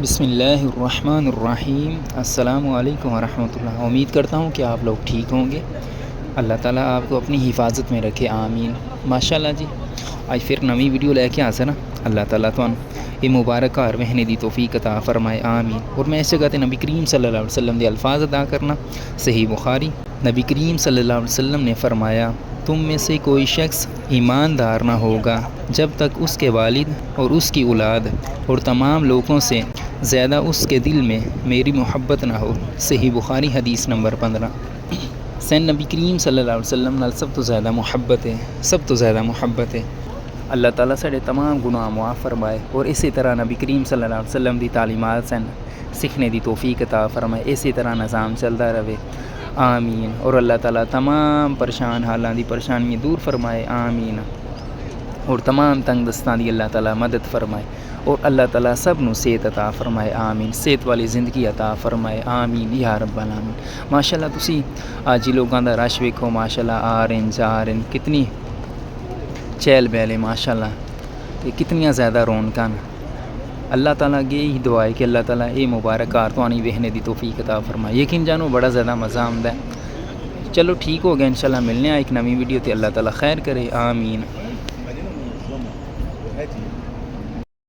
بسم اللہ الرحمن الرحیم۔ السلام علیکم ورحمۃ اللہ۔ امید کرتا ہوں کہ آپ لوگ ٹھیک ہوں گے۔ اللہ تعالیٰ آپ کو اپنی حفاظت میں رکھے، آمین۔ ماشاء اللہ جی، آج پھر نویں ویڈیو لے کے آسا نا۔ اللہ تعالیٰ تو یہ مبارک کار وہنے دی توفیق عطا فرمائے، آمین۔ اور میں اس جگہ تے نبی کریم صلی اللہ علیہ وسلم دے الفاظ ادا کرنا۔ صحیح بخاری، نبی کریم صلی اللہ علیہ وسلم نے فرمایا، تم میں سے کوئی شخص ایماندار نہ ہوگا جب تک اس کے والد اور اس کی اولاد اور تمام لوگوں سے زیادہ اس کے دل میں میری محبت نہ ہو۔ صحیح بخاری، حدیث نمبر 15۔ سین نبی کریم صلی اللہ علیہ وسلم نال سب تو زیادہ محبت ہے، سب تو زیادہ محبت ہے۔ اللہ تعالیٰ سارے تمام گناہ معاف فرمائے، اور اسی طرح نبی کریم صلی اللہ علیہ وسلم دی تعلیمات سن سیکھنے دی توفیق عطا فرمائے، اسی طرح نظام چلتا رہے، آمین۔ اور اللہ تعالیٰ تمام پریشان حالاں دی پریشانی دور فرمائے، آمین۔ اور تمام تنگ دستاں دی اللہ تعالیٰ مدد فرمائے، اور اللہ تعالیٰ سب نو صحت عطا فرمائے، آمین۔ صحت والی زندگی عطا فرمائے، آمین یا رب العالمین۔ ماشاءاللہ تسی آج ہی لوگاں دا رش ویکھو، ماشاءاللہ آ رہے ہیں جا رہے ہیں، کتنی چہل پہل ہے ماشاءاللہ، کہ کتنیاں زیادہ رونقاں۔ اللہ تعالیٰ کی ہی دعا ہے کہ اللہ تعالیٰ یہ مبارک کار تو آنی وہنے دی توفیق عطا فرمائے۔ یقین جانو بڑا زیادہ مزہ آمدا ہے۔ چلو ٹھیک ہو گیا، انشاءاللہ ملنے ہیں ایک نویں ویڈیو تے، اللہ تعالیٰ خیر کرے، آمین۔